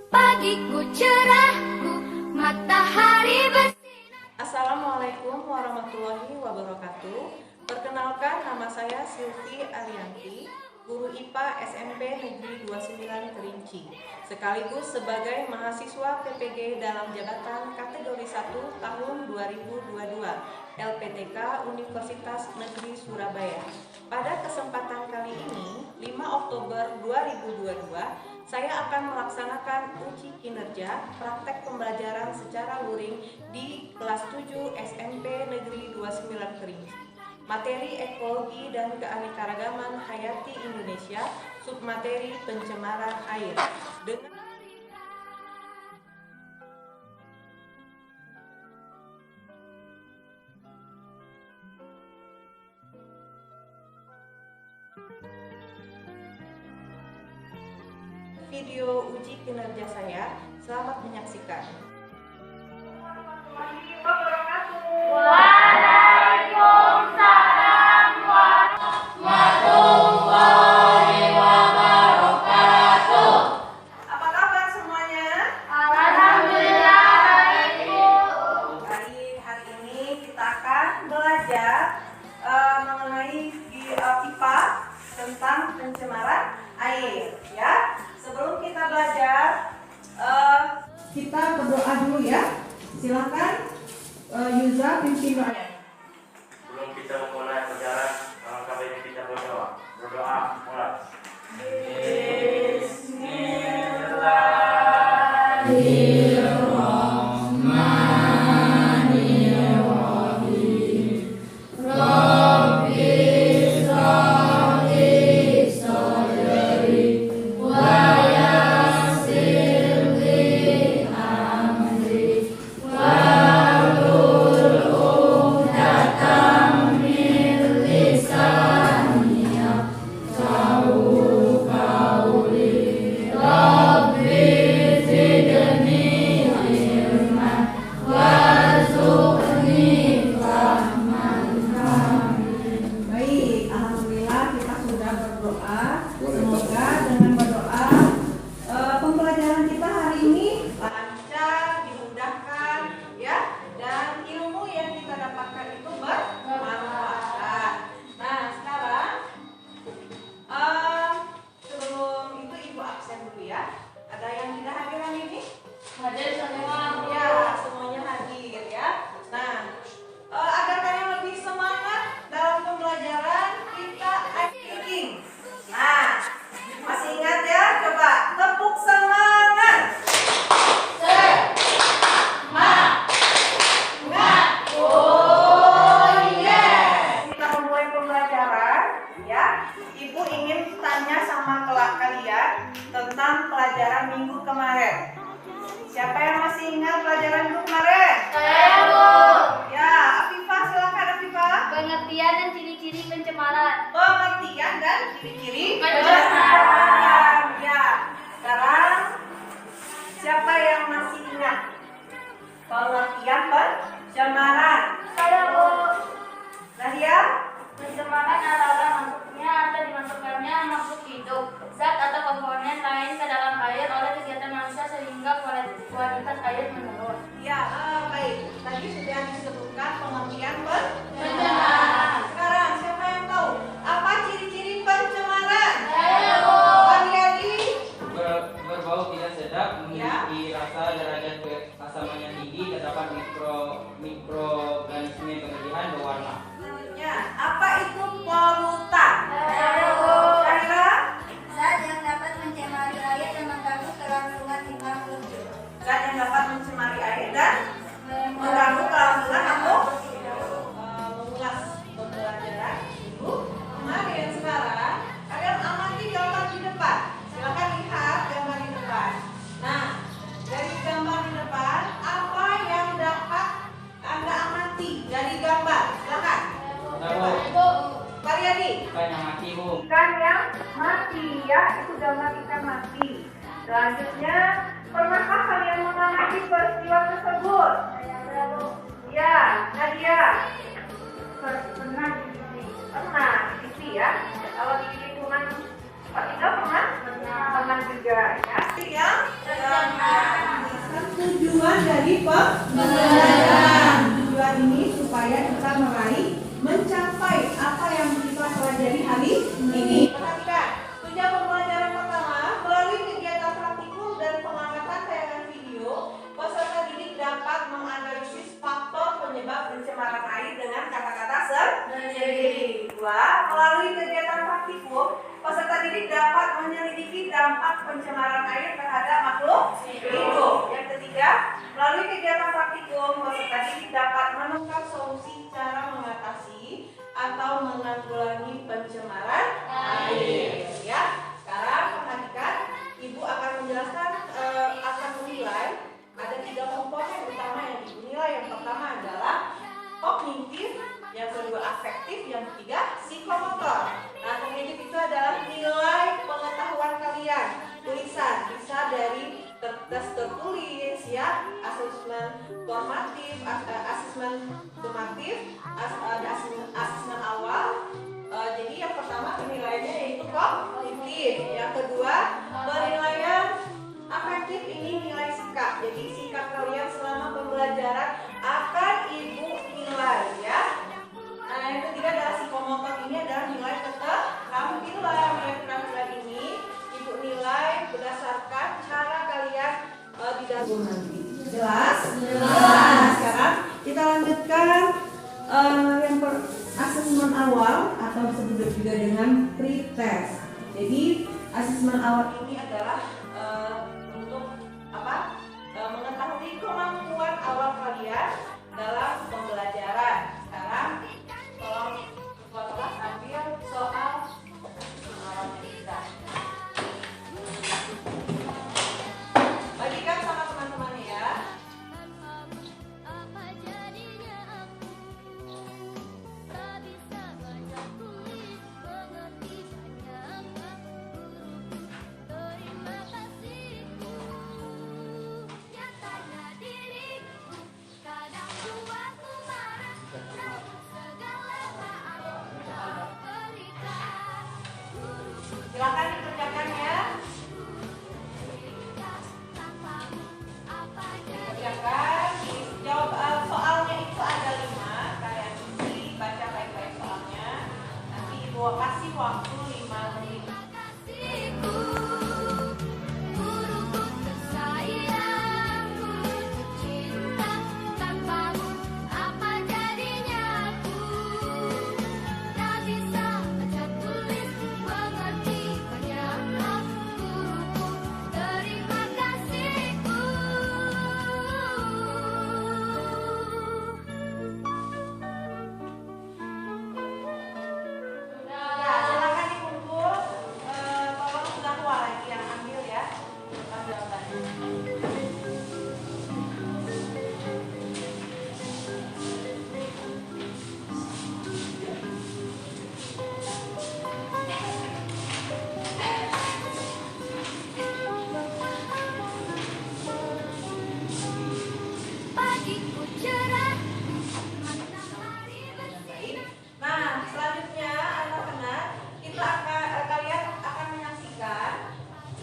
Pagiku cerahku, matahari bersinar. Assalamualaikum warahmatullahi wabarakatuh. Perkenalkan, nama saya Silvi Arianti, guru IPA SMP Negeri 29 Kerinci, sekaligus sebagai mahasiswa PPG dalam jabatan kategori 1 tahun 2022 LPTK Universitas Negeri Surabaya. Pada kesempatan kali ini, 5 Oktober 2022, saya akan melaksanakan uji kinerja praktek pembelajaran secara luring di kelas 7 SMP Negeri 29 Kerinci. Materi ekologi dan keanekaragaman hayati Indonesia, submateri pencemaran air. Dengan video uji kinerja saya, selamat menyaksikan. Waalaikumsalam warahmatullahi wabarakatuh. Apa kabar semuanya? Alhamdulillah baik, Bu. Baik, hari ini kita akan belajar mengenai IPA tentang pencemaran air, ya. Sebelum kita belajar, kita berdoa dulu ya. Silakan Yuza pimpin doa. Sebelum kita memulai pelajaran, alangkah baiknya kita berdoa. Berdoa, mulai. Baik, alhamdulillah kita sudah berdoa. Semoga dengan berdoa pembelajaran kita hari ini lancar, dimudahkan, ya, dan ilmu yang kita dapatkan itu bermanfaat. Nah, sekarang sebelum itu Ibu absen dulu ya. Ada yang tidak hadir hari ini? Hadir semua. Ya, semuanya hadir ya. Nah, agar kalian lebih semangat dalam pembelajaran, kita acting. Nah, masih ingat ya? Coba tepuk semangat. Semangat. Oh yes. Kita memulai pembelajaran ya. Ibu ingin tanya sama kalian tentang pelajaran minggu kemarin. Siapa yang masih ingat pelajaran minggu kemarin? Saya, Bu. Ya, Afifah, silakan Afifah. Pengertian dan ciri-ciri pencemaran. Pengertian dan ciri-ciri Pencemaran. Ya, sekarang siapa yang masih ingat pengertian pencemaran? Saya, Bu. Nadia? Pencemaran adalah masuknya atau dimasukkannya makhluk hidup, zat atau komponen lain ke dalam air oleh kegiatan manusia sehingga kualitas air menurun. Ya, baik. Tadi sudah disebutkan pengertian pencemaran. Pencemaran. Sekarang siapa yang tahu apa ciri-ciri pencemaran? ikan yang mati ya, itu gambar ikan mati. Selanjutnya, pernahkah kalian mengamati peristiwa tersebut? Ya, Nadia. Pernah di TV. Pernah di TV ya. Kalau di lingkungan Pak Ida pernah juga ya. Yang Tujuan dari pembelajaran. Tujuan ini supaya kita mencapai apa yang kita pelajari hari ini. Perhatikan, tujuan pembelajaran pertama, melalui kegiatan praktikum dan pengamatan tayangan video, peserta didik dapat menganalisis faktor penyebab pencemaran air dengan kata-kata sendiri. Dua, melalui kegiatan praktikum, peserta didik dapat menyelidiki dampak pencemaran air terhadap makhluk hidup. Yang ketiga, melalui kegiatan praktikum, peserta didik dapat menemukan solusi cara mengatasi atau menanggulangi pencemaran air. Ya, sekarang perhatikan, Ibu akan menjelaskan akan menilai. Ada 3 komponen utama yang Ibu nilai. Yang pertama adalah kognitif, yang kedua afektif, yang ketiga psikomotor. Nah, kognitif itu adalah nilai pengetahuan kalian. Tulisan bisa dari tes tertulis ya, asesmen formatif, asesmen sumatif, asesmen awal. Jadi yang pertama penilaiannya yaitu kognitif. Yang kedua penilaian afektif, ini nilai sikap. Jadi sikap kalian selama pembelajaran akan Ibu nilai ya. Nah, yang ketiga adalah psikomotor, ini adalah nilai keterampilan. Nilai keterampilan ini Ibu nilai berdasarkan cara kalian di dalam nanti. Jelas? Jelas. Sekarang kita lanjutkan yang asesmen awal atau disebut juga dengan pre-test. Jadi asesmen awal Ini adalah untuk apa? Mengetahui kemampuan awal kalian dalam pembelajaran. Sekarang tolong buat kelas ambil soal kita. Bagikan sama teman-teman ya. Silakan dikerjakan ya. Kerjakan. Jawab soalnya itu ada 5. Kalian isi, baca baik-baik soalnya. Nanti Ibu kasih waktu 5 menit. Nah, silakan dikumpul. Tolong sudah tua lagi yang ambil ya. Ambil jawabannya. Nah, selanjutnya anak-anak, kalian akan menyaksikan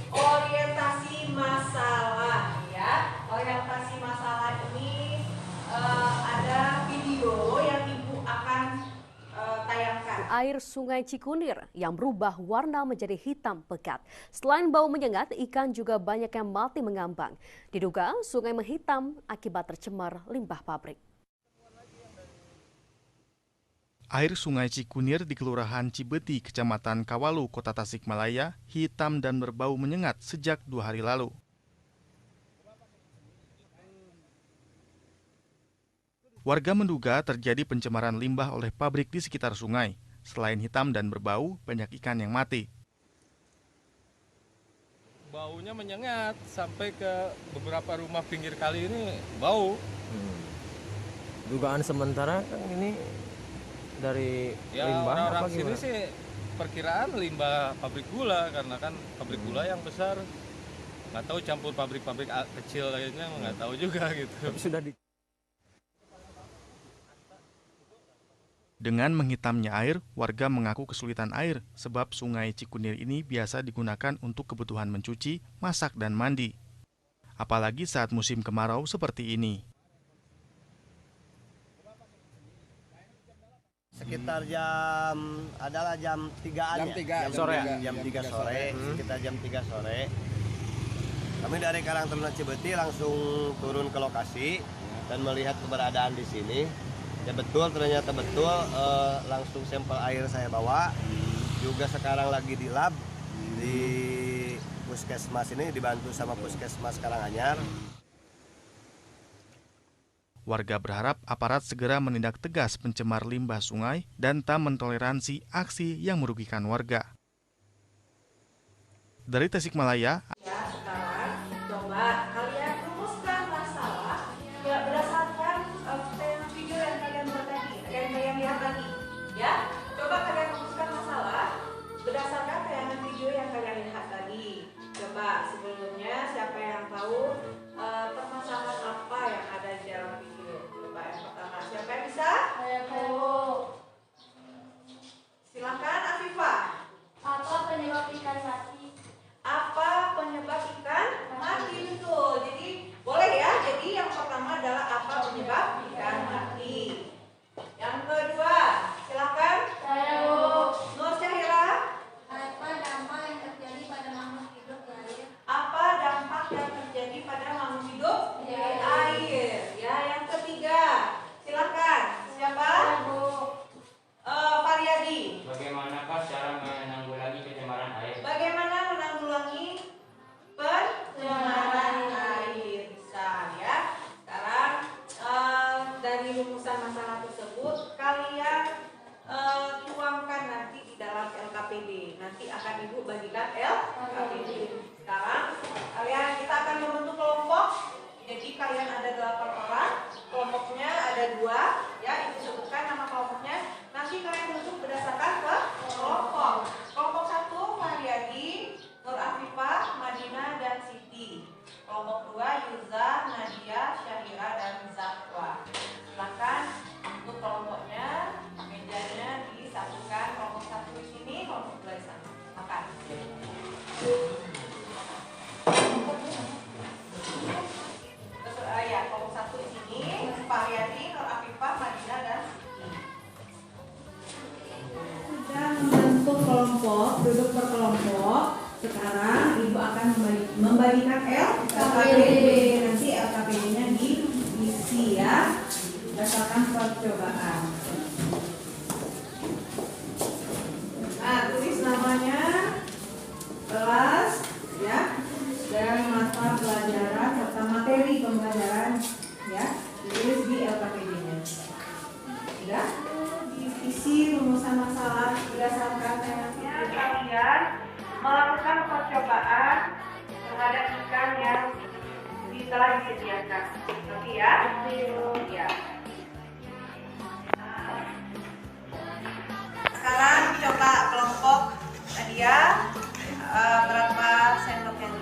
orientasi masalah ya. Orientasi masalah ini ada video yang Ibu akan tayangkan. Air Sungai Cikunir yang berubah warna menjadi hitam pekat. Selain bau menyengat, ikan juga banyak yang mati mengambang. Diduga sungai menghitam akibat tercemar limbah pabrik. Air Sungai Cikunir di Kelurahan Cibeti, Kecamatan Kawalu, Kota Tasikmalaya, hitam dan berbau menyengat sejak 2 hari lalu. Warga menduga terjadi pencemaran limbah oleh pabrik di sekitar sungai. Selain hitam dan berbau, banyak ikan yang mati. Baunya menyengat sampai ke beberapa rumah pinggir kali ini bau. Dugaan sementara kan ini dari limbah orang apa sini gimana? sih perkiraan limbah pabrik gula, karena kan pabrik gula yang besar. Nggak tahu campur pabrik-pabrik kecil lainnya, nggak tahu juga gitu. Dengan menghitamnya air, warga mengaku kesulitan air sebab Sungai Cikunir ini biasa digunakan untuk kebutuhan mencuci, masak, dan mandi. Apalagi saat musim kemarau seperti ini. Sekitar jam 3-an ya. Jam 3 sore, sekitar jam 3 sore. Kami dari Karang Taruna Cibeti langsung turun ke lokasi dan melihat keberadaan di sini. Ya betul, ternyata betul, langsung sampel air saya bawa. Juga sekarang lagi di lab di Puskesmas ini, dibantu sama Puskesmas Karanganyar. Warga berharap aparat segera menindak tegas pencemar limbah sungai dan tak mentoleransi aksi yang merugikan warga. Dari Tasikmalaya, Ya, sekarang coba kalian rumuskan masalah ya berdasarkan video yang kalian buat tadi, yang lihat tadi. Ya, coba kalian rumuskan masalah berdasarkan tayangan video yang kalian lihat tadi. Coba sebelumnya siapa yang tahu permasalahan apa yang ada di dalam video? Coba yang pertama, siapa yang bisa? Saya tahu. Silakan Afifah. Apa penyebab ikan mati? Apa penyebab ikan mati? Betul. Jadi boleh ya. Jadi yang pertama adalah apa penyebab ikan mati. Yang kedua, silakan. Saya tahu. Nur Syahira. Apa dampak yang terjadi pada makhluk hidup di air? Apa dampak yang terjadi pada makhluk hidup di air? Ya, yang ketiga, silakan. Siapa? Faryadi. Bagaimanakah cara menanggulangi pencemaran air? Bagaimana menanggulangi pencemaran air? Bisa ya. Sekarang dari rumusan masalah tersebut kalian tuangkan nanti di dalam LKPD. Nanti akan Ibu bagikan LKPD. Sekarang kita akan membentuk kelompok. Jadi kalian ada 8 orang. Kelompoknya ada 2. Ya, Ibu sebutkan nama kelompoknya. Nanti kalian bentuk berdasarkan ke kelompok. Kelompok 1 Mariadi, Nur Afifah, Madinah, dan Siti. Kelompok 2 Yuza, Nadia, Syahira, dan Zakwa. Silakan untuk kelompoknya, mejanya disatukan. Kelompok 1 di sini, kelompok 2 di sana. Makan. Ya, kelompok 1 di sini, Mariadi, Nur Afifah, Madinah, dan Siti. Sudah membentuk kelompok, duduk per kelompok. Sekarang Ibu akan membagikan LKPD. Nanti LKPD-nya diisi ya, berdasarkan percobaan. Nah, tulis namanya, kelas, ya, dan mata pelajaran serta materi pembelajaran, ya, ditulis di LKPD-nya. Sudah? Isi rumusan masalah berdasarkan tayangannya. Kalian melakukan percobaan terhadap ikan yang telah disediakan. Oke ya? Ya. Sekarang coba kelompok Nadia, berapa sendok yang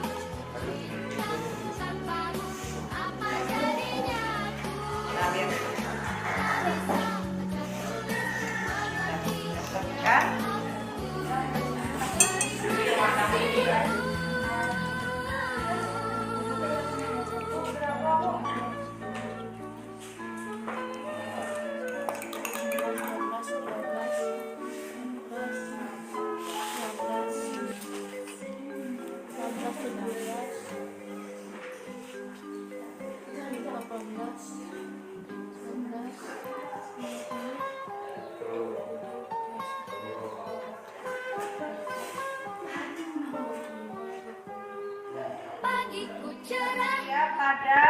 pada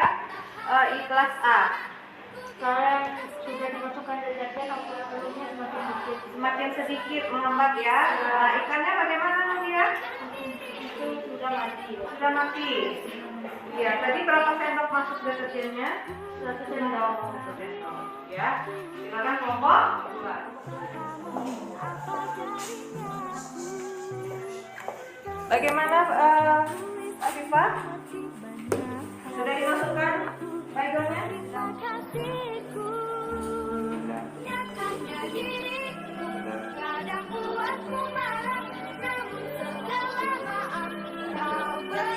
ikhlas A. Kalau sudah dimasukkan deterjen, oksigennya semakin sedikit melambat ya. Ikannya bagaimana Nadia? Itu sudah mati. Sudah mati. Ya, tadi berapa sendok masuk deterjennya? sendok. Ya, silakan kelompok 2. Bagaimana Afifah? Sudah dimasukkan baygonnya?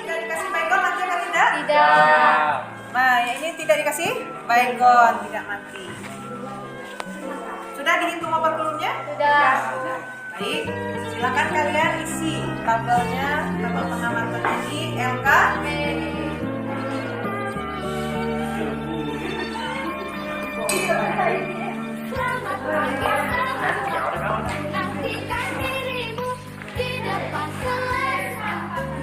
Tidak dikasih baygon mati atau tidak? Tidak. Nah, ini tidak dikasih baygon, tidak mati. Sudah dihitung apa belumnya? Sudah. Baik, silakan kalian isi tabelnya, tabel pengamatan ini LK. Nantikan dirimu di depan kelas,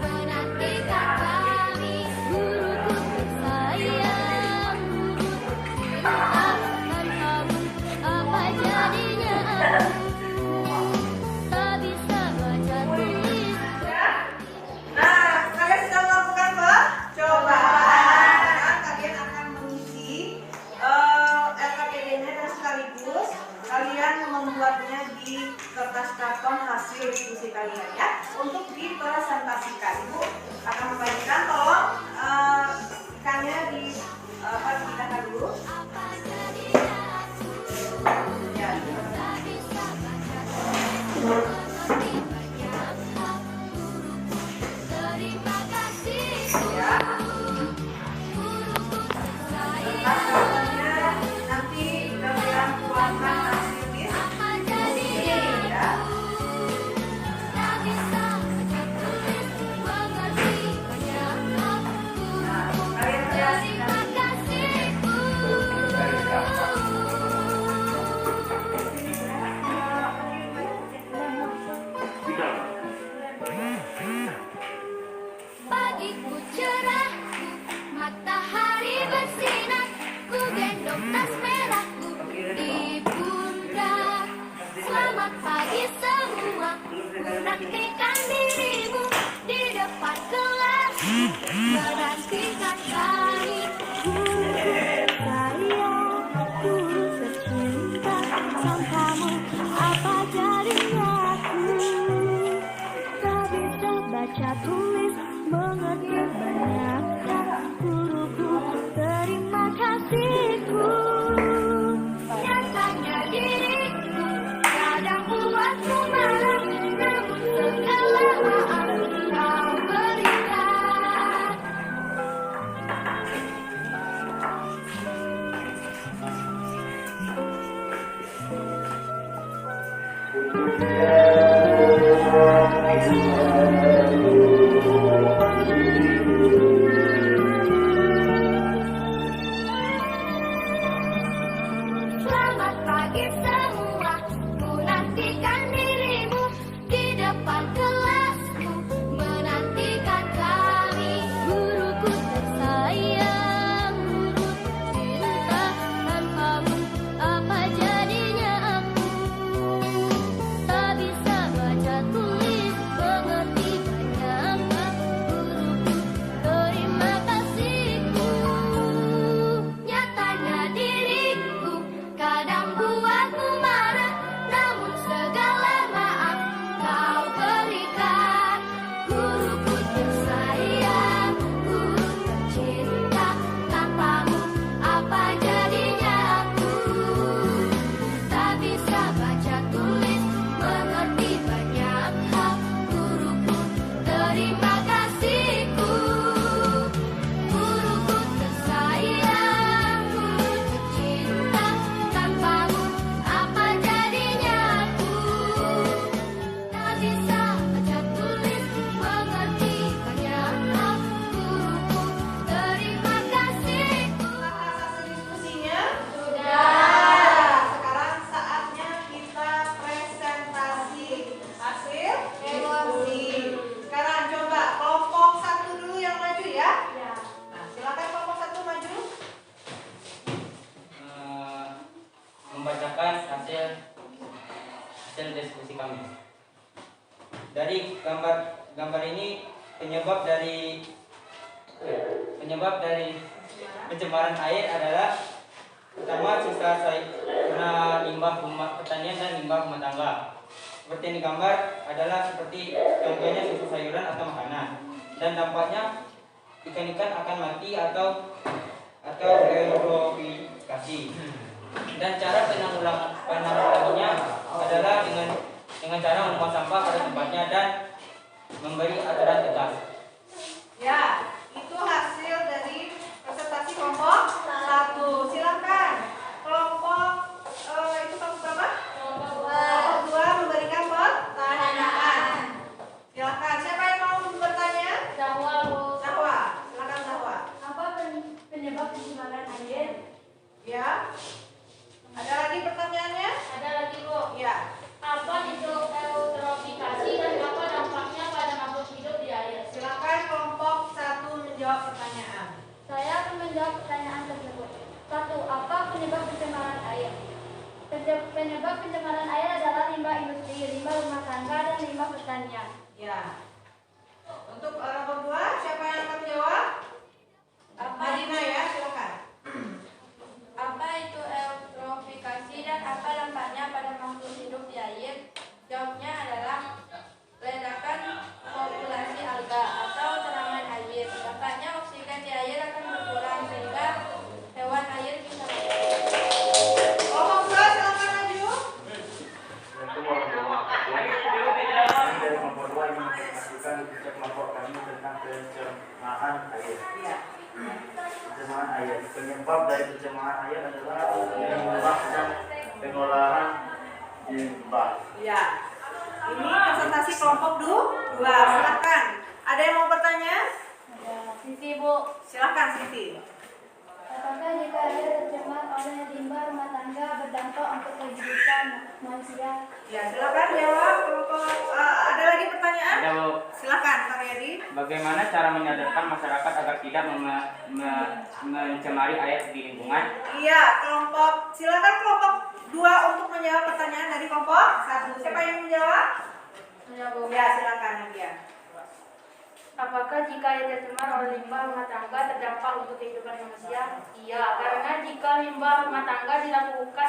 menantikan kami, guruku tersayang, akan kamu apa jadinya aku, tak bisa baca tulis. Nah, kalian sudah melakukan percobaan. Kalian akan mengisi LKPD-nya dan sekaligus kalian membuatnya di kertas karton hasil diskusi kalian ya, untuk dipresentasikan. Ibu akan membagikan, tolong ikannya dipindahkan dulu. Ya. Terima kasih. Ya. Kertas kartonnya nanti kalian tuangkan hasil list. Apa jadinya Ya. tak bisa baca tulis, mengerti banyak hal. Nah, kalian kreasikan. Terima kasihku. Pagiku cerah, matahari bersinar, ku gendong tas merahku di pundak. Selamat pagi semua, ku nantikan dirimu di depan kelas, menantikan kami. Sayang, guru tercinta, sangkamu apa jadinya aku, tak bisa baca tulis, mengerti banyak hal. Guruku, terima kasihku. Nyatanya diriku kadang buatku marah, namun segala maaf kau berikan. Selamat pagi semua, ku nantikan dirimu di depan kelasku, menantikan kami. Guruku tersayang, guru tercinta, tanpamu apa jadinya aku, tak bisa baca tulis, mengerti banyak hal. Guruku, terima kasihku. Nyatanya diriku kadang buatmu marah, namun segala maaf kau berikan. Guruku tersayang, guru tercinta, tanpamu apa jadinya aku, tak bisa baca tulis, mengerti banyak hal. Guruku, terima kasihku. Guruku tersayang, guru tercinta, tanpamu apa jadinya aku, tak bisa baca tulis, mengerti banyak hal. Guruku, terima kasihku. Hasil diskusinya sudah. Sekarang saatnya kita presentasi hasil diskusi. Sekarang coba kelompok 1 dulu yang maju ya. Nah, silakan kelompok 1 maju. Membacakan hasil diskusi kami. Dari gambar ini penyebab dari pencemaran air adalah pertama karena limbah pertanian dan limbah rumah tangga. Seperti yang digambar adalah seperti contohnya susu sayuran atau makanan, dan dampaknya ikan-ikan akan mati atau eutrofikasi. Dan cara penanggulangannya adalah dengan cara membuang sampah pada tempatnya dan memberi aturan tetap. Ya, itu hasil dari presentasi kelompok 1. Silakan kelompok itu kelompok berapa? Kelompok 2 memberikan pertanyaan. Silakan, siapa yang mau bertanya? Zahwa, Bu. Zahwa, silakan Zahwa. Apa penyebab pencemaran air? Ya. Ada lagi pertanyaannya? Ada lagi, Bu. Ya. Apa itu eutrofikasi dan apa dampaknya pada makhluk hidup di air? Silakan kelompok 1 menjawab pertanyaan. Saya akan menjawab pertanyaan tersebut. 1. Apa penyebab pencemaran air? Penyebab pencemaran air adalah limbah industri, limbah rumah tangga, dan limbah pertanian. Ya. Untuk kelompok 2, siapa yang akan menjawab? Madina ya, silakan. Apa itu eutrofikasi dan apa dampaknya pada makhluk hidup di air? Jawabnya adalah ledakan populasi alga atau tanaman air. Dampaknya oksigen di air akan berkurang sehingga hewan air bisa mati. Kelompok 2 silakan maju. Dari kelompok 2 ingin memastikan cek kelompok kami tentang pencemaran air. Pencemaran air. Penyebab dari pencemaran air adalah limbah dan pengolahan limbah. Ya. Ini presentasi kelompok 2. Silakan. Ada yang mau bertanya? Sisi, Bu. Silakan Siti. Apakah jika air tercemar oleh limbah rumah tangga berdampak untuk kehidupan manusia? Ya, silakan jawab. Ada lagi pertanyaan? Ada, Bu. Silakan, Kak Yadi. Bagaimana cara menyadarkan masyarakat agar tidak mencemari air di lingkungan? Iya, silakan kelompok 2 untuk menjawab pertanyaan dari kelompok 1. Siapa yang menjawab? Ya, silakan Nadia. Apakah jika air tercemar oleh limbah rumah tangga terdampak untuk kehidupan manusia? Iya, karena jika limbah rumah tangga dilakukan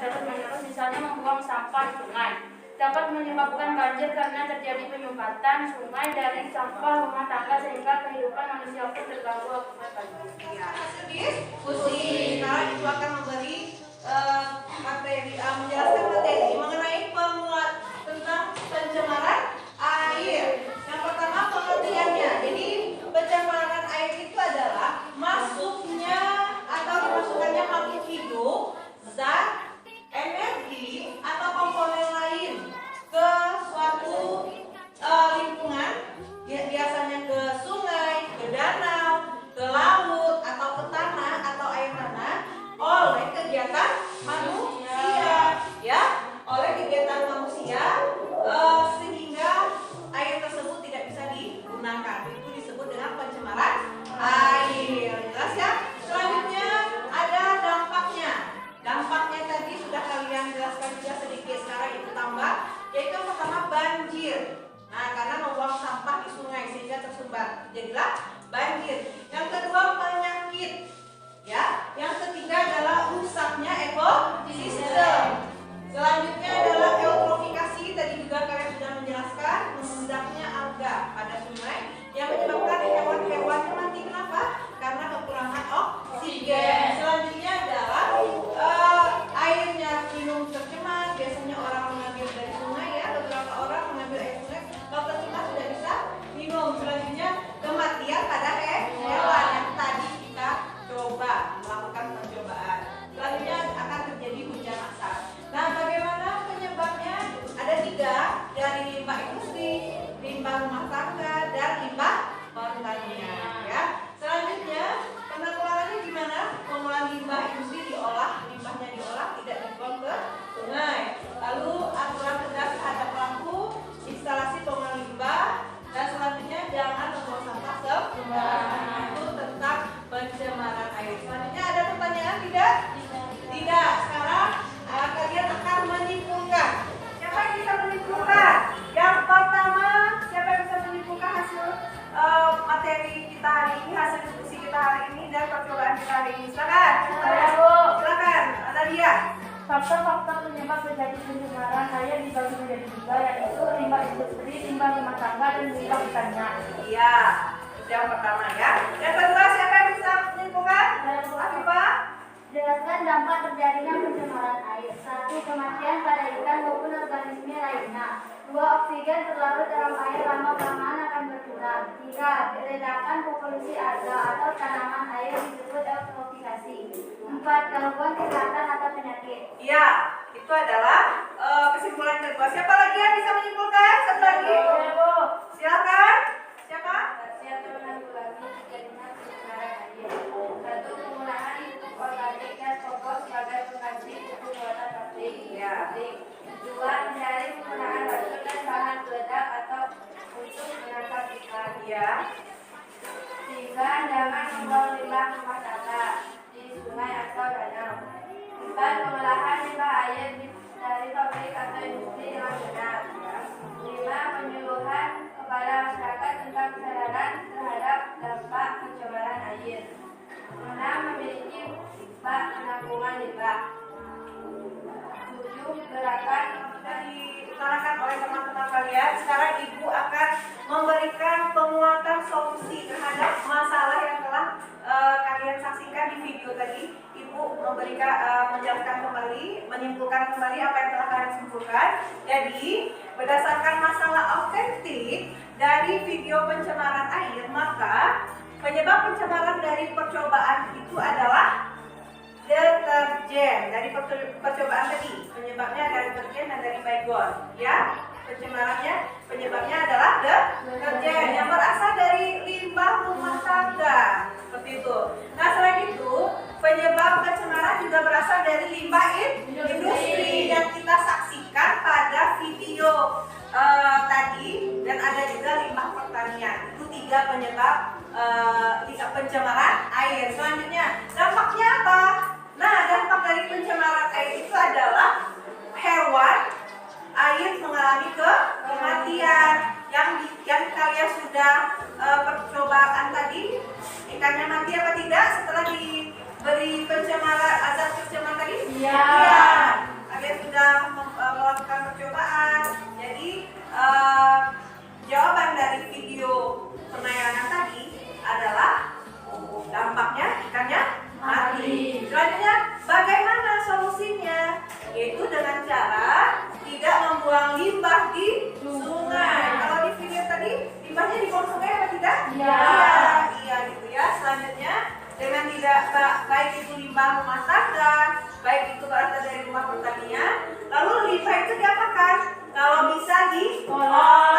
terus-menerus, misalnya membuang sampah di sungai, dapat menyebabkan banjir karena terjadi penyumbatan sungai dari sampah rumah tangga sehingga kehidupan manusia pun terganggu akibat banjir. Iya, diskusi. Sekarang Ibu akan memberi menjelaskan materi mengenai tentang pencemaran air. Yang pertama pengertiannya. Jadi pencemaran air itu adalah masuknya atau dimasukkannya makhluk hidup, zat, energi atau komponen lain ke suatu lingkungan, biasanya ke sungai, ke danau, ke laut atau ke tanah atau air tanah oleh kegiatan manusia, ya, oleh kegiatan manusia sehingga air tersebut tidak bisa digunakan. Itu disebut dengan pencemaran air. Jelas ya? Selanjutnya ada dampaknya. Dampaknya tadi sudah kalian jelaskan juga sedikit, sekarang Ibu tambah, yaitu yang pertama banjir. Nah, karena membuang sampah di sungai sehingga tersumbat, jadilah banjir. Yang kedua penyakit. Ya, yang ketiga adalah rusaknya ekosistem. Selanjutnya adalah eutrofikasi, tadi juga kalian sudah menjelaskan, membudaknya alga pada sungai yang menyebabkan hewan-hewannya mati. Kenapa? Karena kekurangan oksigen. Selanjutnya adalah airnya minum tercemar. Biasanya orang mengambil dari sungai, beberapa orang mengambil air sungai, kalau tercemar tidak bisa minum. Selanjutnya kematian industri, limbah rumah tangga, dan limbah pertanian. Iya, itu yang pertama ya. Yang kedua, siapa yang bisa menyimpulkan? Afifah? Jelaskan dampak terjadinya pencemaran air. 1. Kematian pada ikan maupun organisme lainnya. 2. Oksigen terlarut dalam air lama-kelamaan akan berkurang. 3. Ledakan populasi alga atau tanaman air disebut eutrofikasi. 4. Gangguan kesehatan atau penyakit. Iya, itu adalah kesimpulan kedua. Siapa lagi yang bisa menyimpulkan? Satu lagi. Silakan. Siapa? Siapa menanggulangi terjadinya pencemaran air. 1. Penggunaan pupuk organik dan pokok sebagai pengganti pupuk buatan pabrik. Ya. 2. Menghindari penggunaan racun dan bahan peledak atau untuk menangkap ikan. Ya. 3. Jangan membuang limbah rumah tangga di sungai atau danau. 4. Pengolahan limbah air dari pabrik atau industri dengan benar. 5. Penyuluhan kepada masyarakat tentang kesadaran terhadap dampak pencemaran air. 6. Memiliki bak penampungan limbah. 7. Gerakan Sudah diutarakan oleh teman-teman kalian. Sekarang Ibu akan memberikan penguatan solusi terhadap masalah yang telah kalian saksikan di video tadi. Ibu memberikan menjelaskan kembali, menyimpulkan kembali apa yang telah kalian simpulkan. Jadi, berdasarkan masalah autentik dari video pencemaran air, maka penyebab pencemaran dari percobaan itu adalah deterjen. Dari percobaan tadi, penyebabnya dari deterjen dan dari baygon, ya. Penyebabnya adalah deterjen yang berasal dari limbah rumah tangga, seperti itu. Nah, selain itu, penyebab pencemaran juga berasal dari limbah industri yang kita saksikan pada video tadi, dan ada juga limbah pertanian. Itu 3 penyebab pencemaran air. Selanjutnya, dampaknya apa? Nah, dampak dari pencemaran air itu adalah hewan air mengalami kematian. Yang kalian sudah percobaan tadi, ikannya mati apa tidak setelah diberi pencemaran, azab pencemaran tadi? Iya. Kalian sudah melakukan percobaan. Jadi jawaban dari video penayangan tadi adalah dampaknya ikannya mati. Selanjutnya, bagaimana solusinya? Yaitu dengan cara tidak membuang limbah di sungai. Kalau di video tadi, limbahnya dibuang sungai apa tidak? Iya gitu ya. Selanjutnya, dengan tidak baik itu limbah rumah tangga, baik itu berasal dari rumah pertanian, lalu limbah itu diapakan? Kalau bisa diolah.